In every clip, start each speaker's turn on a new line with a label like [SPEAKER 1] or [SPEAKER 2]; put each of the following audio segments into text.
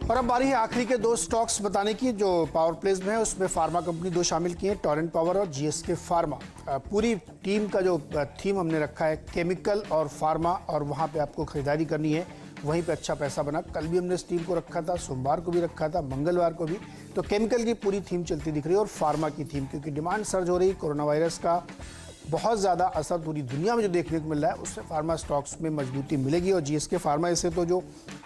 [SPEAKER 1] और अब बारी है आखिरी के दो स्टॉक्स बताने की जो पावर प्लेज में है। उसमें फार्मा कंपनी दो शामिल की है, टोरेंट पावर और जीएसके फार्मा। पूरी टीम का जो थीम हमने रखा है केमिकल और फार्मा, और वहाँ पे आपको खरीदारी करनी है, वहीं पे अच्छा पैसा बना। कल भी हमने इस टीम को रखा था, सोमवार को भी रखा था, मंगलवार को भी। तो केमिकल की पूरी थीम चलती दिख रही है और फार्मा की थीम, क्योंकि डिमांड सर्ज हो रही है। कोरोना वायरस का बहुत ज़्यादा असर पूरी दुनिया में जो देखने को मिल रहा है, उससे फार्मा स्टॉक्स में मजबूती मिलेगी। और जीएसके फार्मा ऐसे तो जो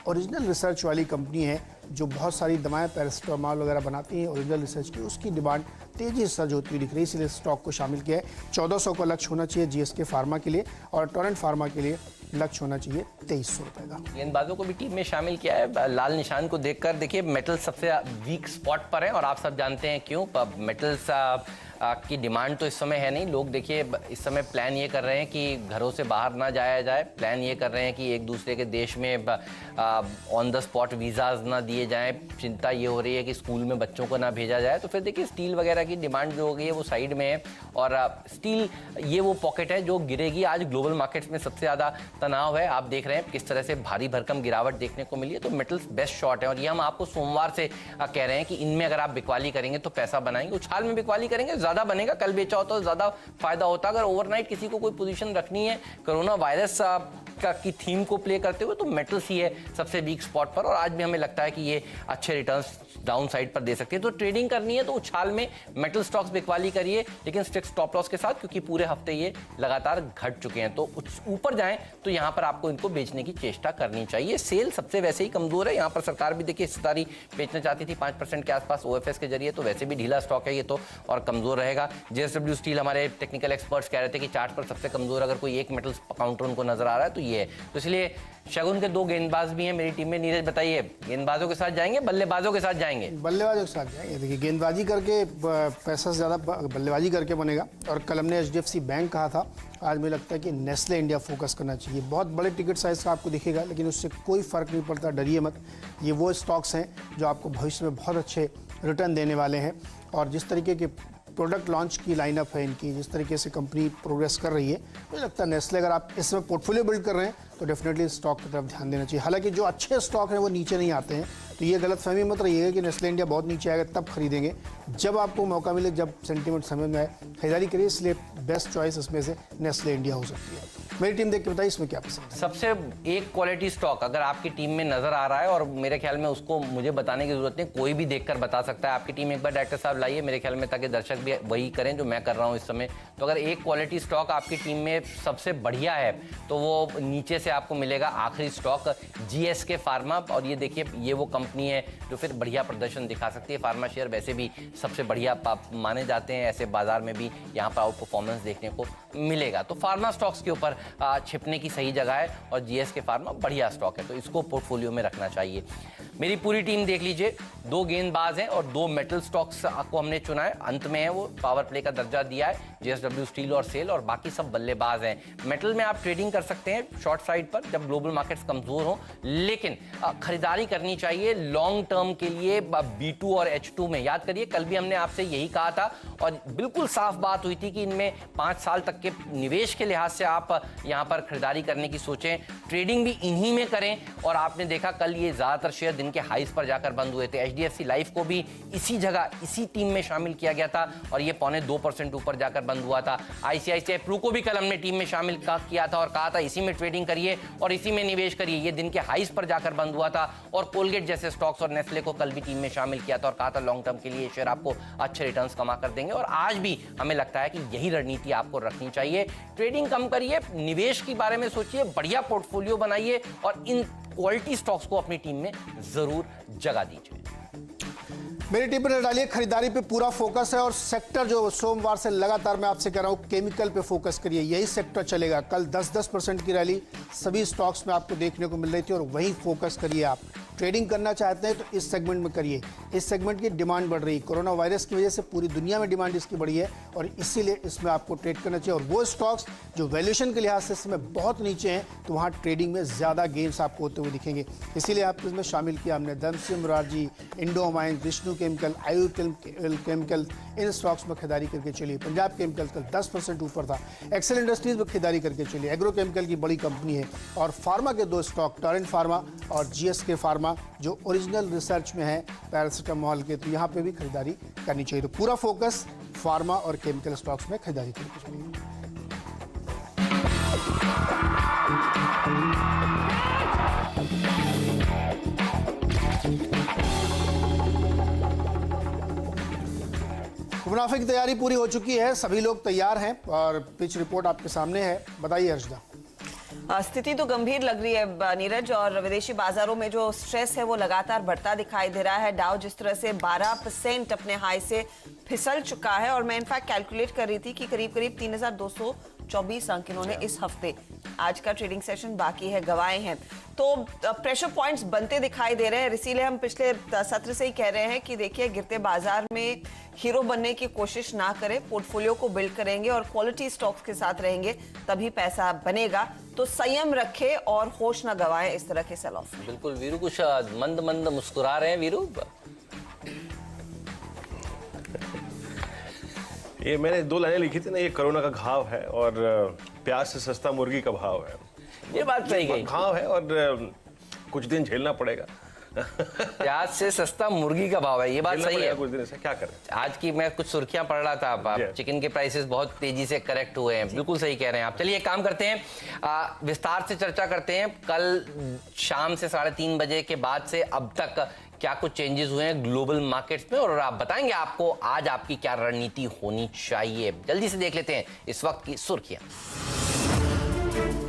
[SPEAKER 1] ओरिजिनल रिसर्च वाली कंपनी है, जो बहुत सारी दवाएं पैरासिटामोल वगैरह बनाती हैं ओरिजिनल रिसर्च की, उसकी डिमांड तेजी से सर्ज होती हुई दिख रही है, इसलिए स्टॉक को शामिल किया है। 1400 का लक्ष्य होना चाहिए जीएसके फार्मा के लिए, और टोरेंट फार्मा के लिए लक्ष्य होना चाहिए 2300 रुपए का।
[SPEAKER 2] गेंदबाजों को भी टीम में शामिल किया है। लाल निशान को देखकर देखिए मेटल सबसे वीक स्पॉट पर है, और आप सब जानते हैं क्यों। मेटल्स की डिमांड तो इस समय है नहीं। लोग देखिए इस समय प्लान ये कर रहे हैं कि घरों से बाहर ना जाया जाए, प्लान ये कर रहे हैं कि एक दूसरे के देश में ऑन द स्पॉट वीज़ाज ना दिए जाएं। चिंता ये हो रही है कि स्कूल में बच्चों को ना भेजा जाए। तो फिर देखिए स्टील वगैरह की डिमांड जो हो गई है वो साइड में है, और स्टील ये वो पॉकेट है जो गिरेगी। आज ग्लोबल मार्केट्स में सबसे ज़्यादा तनाव है। आप देख रहे हैं किस तरह से भारी भरकम गिरावट देखने को मिली है। तो मेटल्स बेस्ट शॉट है, और ये हम आपको सोमवार से कह रहे हैं कि इनमें अगर आप बिकवाली करेंगे तो पैसा बनाएंगे। उछाल में बिकवाली करेंगे ज्यादा बनेगा, कल बेचा हो तो ज्यादा फायदा होता। अगर ओवरनाइट किसी को कोई पोजीशन रखनी है कोरोना वायरस की थीम को प्ले करते हुए, तो मेटल्स ही है सबसे वीक स्पॉट पर। और आज भी हमें लगता है कि ये अच्छे रिटर्न्स डाउन साइड पर दे सकते हैं। तो ट्रेडिंग करनी है तो उछाल में मेटल स्टॉक्स बिकवाली करिए, लेकिन स्ट्रिक्ट स्टॉप लॉस के साथ, क्योंकि पूरे हफ्ते ये लगातार घट चुके हैं। तो ऊपर जाएं तो यहाँ पर आपको इनको बेचने की चेष्टा करनी चाहिए। सेल सबसे वैसे ही कमजोर है। यहाँ पर सरकार भी देखिए हिस्सेदारी बेचना चाहती थी 5% के आसपास ओएफएस के जरिए, तो वैसे भी ढीला स्टॉक है ये तो, और कमजोर रहेगा। जेएसडब्ल्यू स्टील, हमारे टेक्निकल एक्सपर्ट्स कह रहे थे कि चार्ट पर सबसे कमजोर अगर कोई एक मेटल काउंटर उनको नजर आ रहा है तो ये है। तो इसलिए शगुन के दो गेंदबाज भी हैं मेरी टीम में। नीरज बताइए, गेंदबाजों के साथ जाएंगे बल्लेबाजों के साथ जाएंगे?
[SPEAKER 1] बल्लेबाजों के साथ जाएंगे। देखिए गेंदबाजी करके पैसा से ज़्यादा बल्लेबाजी करके बनेगा। और कल हमने एचडीएफसी बैंक कहा था, आज मुझे लगता है कि नेस्ले इंडिया फोकस करना चाहिए। बहुत बड़े टिकट साइज का आपको दिखेगा, लेकिन उससे कोई फर्क नहीं पड़ता, डरिए मत। ये वो स्टॉक्स हैं जो आपको भविष्य में बहुत अच्छे रिटर्न देने वाले हैं। और जिस तरीके के प्रोडक्ट लॉन्च की लाइनअप है इनकी, जिस तरीके से कंपनी प्रोग्रेस कर रही है, मुझे लगता है नेस्ले अगर आप इसमें पोर्टफोलियो बिल्ड कर रहे हैं तो डेफिनेटली स्टॉक की तरफ ध्यान देना चाहिए। हालांकि जो अच्छे स्टॉक हैं वो नीचे नहीं आते हैं, तो ये गलतफहमी मत रहिएगा कि नेस्ले इंडिया बहुत नीचे आएगा तब खरीदेंगे। जब आपको मौका मिले, जब सेंटीमेंट समझ में आए, खरीदारी करिए। इसलिए बेस्ट चॉइस इसमें से नेस्ले इंडिया हो सकती है। मेरी टीम देख के बताइए इसमें क्या पसंद है।
[SPEAKER 2] सबसे एक क्वालिटी स्टॉक अगर आपकी टीम में नजर आ रहा है, और मेरे ख्याल में उसको मुझे बताने की जरूरत नहीं, कोई भी देखकर बता सकता है। आपकी टीम एक बार डायरेक्टर साहब लाइए मेरे ख्याल में, ताकि दर्शक भी वही करें जो मैं कर रहा हूं इस समय। तो अगर एक क्वालिटी स्टॉक आपकी टीम में सबसे बढ़िया है तो वो नीचे से आपको मिलेगा आखिरी स्टॉक जीएसके फार्मा। और ये देखिए ये वो कंपनी है जो फिर बढ़िया प्रदर्शन दिखा सकती है। फार्मा शेयर वैसे भी सबसे बढ़िया माने जाते हैं, ऐसे बाजार में भी यहाँ पर आउट परफॉर्मेंस देखने को मिलेगा। तो फार्मा स्टॉक्स के ऊपर छिपने की सही जगह है, और जीएसके फार्मा बढ़िया स्टॉक है, तो इसको पोर्टफोलियो में रखना चाहिए। मेरी पूरी टीम देख लीजिए, दो गेंदबाज हैं और दो मेटल स्टॉक्स को हमने चुना है। अंत में है वो पावर प्ले का दर्जा दिया है जेएसडब्ल्यू स्टील और सेल, और बाकी सब बल्लेबाज हैं। मेटल में आप ट्रेडिंग कर सकते हैं शॉर्ट साइड पर जब ग्लोबल मार्केट्स कमजोर हो, लेकिन खरीदारी करनी चाहिए लॉन्ग टर्म के लिए B2 और H2 में। याद करिए कल भी हमने आपसे यही कहा था, और बिल्कुल साफ बात हुई थी कि इनमें 5 साल तक के निवेश के लिहाज से आप यहाँ पर खरीदारी करने की सोचें, ट्रेडिंग भी इन्हीं में करें। और आपने देखा कल ये ज्यादातर शेयर दिन के हाईज पर जाकर बंद हुए थे। एचडीएफसी लाइफ को भी इसी जगह इसी टीम में शामिल किया गया था, और ये 0.25% ऊपर जाकर बंद हुआ था। आईसीआईसीआई प्रू को भी कल हमने टीम में शामिल किया था और कहा था इसी में ट्रेडिंग करिए और इसी में निवेश करिए। ये दिन के हाईज पर जाकर बंद हुआ था। और कोलगेट जैसे स्टॉक्स और नेस्ले को कल भी टीम में शामिल किया था और कहा था लॉन्ग टर्म के लिए शेयर आपको अच्छे रिटर्न्स कमा कर देंगे। और आज भी हमें लगता है कि यही रणनीति आपको रखनी चाहिए। ट्रेडिंग कम करिए, निवेश के बारे में सोचिए, बढ़िया पोर्टफोलियो बनाइए, और इन क्वालिटी स्टॉक्स को अपनी टीम में जरूर जगह दीजिए।
[SPEAKER 1] मेरी टीम पर डालिए, खरीदारी पे पूरा फोकस है। और सेक्टर जो सोमवार से लगातार मैं आपसे कह रहा हूँ, केमिकल पे फोकस करिए, यही सेक्टर चलेगा। कल 10% की रैली सभी स्टॉक्स में आपको देखने को मिल रही थी, और वही फोकस करिए। आप ट्रेडिंग करना चाहते हैं तो इस सेगमेंट में करिए। इस सेगमेंट की डिमांड बढ़ रही है, कोरोना वायरस की वजह से पूरी दुनिया में डिमांड इसकी बढ़ी है, और इसीलिए इसमें आपको ट्रेड करना चाहिए। और वो स्टॉक्स जो वैल्यूएशन के लिहाज से इसमें बहुत नीचे हैं, तो वहाँ ट्रेडिंग में ज़्यादा गेन्स आपको होते हुए दिखेंगे। इसीलिए आपको इसमें शामिल किया हमने धनसिंह मुरारजी, इंडोमाइन, विष्णु केमिकल, आयुर केमिकल, इन स्टॉक्स में खरीदारी करके चलिए। पंजाब केमिकल कल 10% ऊपर था। एक्सेल इंडस्ट्रीज में खरीदारी करके चलिए, एग्रो केमिकल की बड़ी कंपनी है। और फार्मा के दो स्टॉक टोरेंट फार्मा और जीएसके फार्मा फार्मा जो ओरिजिनल रिसर्च में है पैरासीटामोल के, तो यहाँ पे भी खरीदारी करनी चाहिए। तो पूरा फोकस फार्मा और केमिकल स्टॉक्स में खरीदारी करनी चाहिए। मुनाफे की तैयारी पूरी हो चुकी है, सभी लोग तैयार हैं और पिच रिपोर्ट आपके सामने है। बताइए अर्शदा।
[SPEAKER 3] स्थिति तो गंभीर लग रही है नीरज, और विदेशी बाजारों में जो स्ट्रेस है वो लगातार बढ़ता दिखाई दे रहा है। डाउ जिस तरह से 12% अपने हाई से फिसल चुका है, और मैं इनफैक्ट कैलकुलेट कर रही थी कि करीब करीब 3224 अंक इन्होंने इस हफ्ते, आज का ट्रेडिंग सेशन बाकी है, गवाए हैं। तो प्रेशर पॉइंट्स बनते दिखाई दे रहे हैं। इसीलिए हम पिछले सत्र से ही कह रहे हैं कि देखिए, गिरते बाजार में हीरो बनने की कोशिश ना करें, पोर्टफोलियो को बिल्ड करेंगे और क्वालिटी स्टॉक्स के साथ रहेंगे तभी पैसा बनेगा। तो संयम रखें और होश ना गवाएं इस तरह के सेल ऑफ।
[SPEAKER 2] बिल्कुल वीरू, कुछ मंद मंद मुस्कुरा रहे हैं वीरू।
[SPEAKER 4] ये मैंने 2 लाइनें लिखी थी ना, ये कोरोना का घाव है और प्याज से सस्ता मुर्गी का भाव है।
[SPEAKER 2] ये बात सही गई।
[SPEAKER 4] घाव है और कुछ दिन झेलना पड़ेगा।
[SPEAKER 2] प्याज से सस्ता मुर्गी का भाव है, ये बात सही है।
[SPEAKER 4] कुछ दिन से क्या करें।
[SPEAKER 2] आज की मैं कुछ सुर्खियां पढ़ रहा था, चिकन के प्राइसेस बहुत तेजी से करेक्ट हुए हैं। बिल्कुल सही कह रहे हैं आप। चलिए एक काम करते हैं, विस्तार से चर्चा करते हैं। कल शाम से 3:30 बजे के बाद से अब तक क्या कुछ चेंजेस हुए हैं ग्लोबल मार्केट्स में, और आप बताएंगे आपको आज आपकी क्या रणनीति होनी चाहिए। जल्दी से देख लेते हैं इस वक्त की सुर्खियां।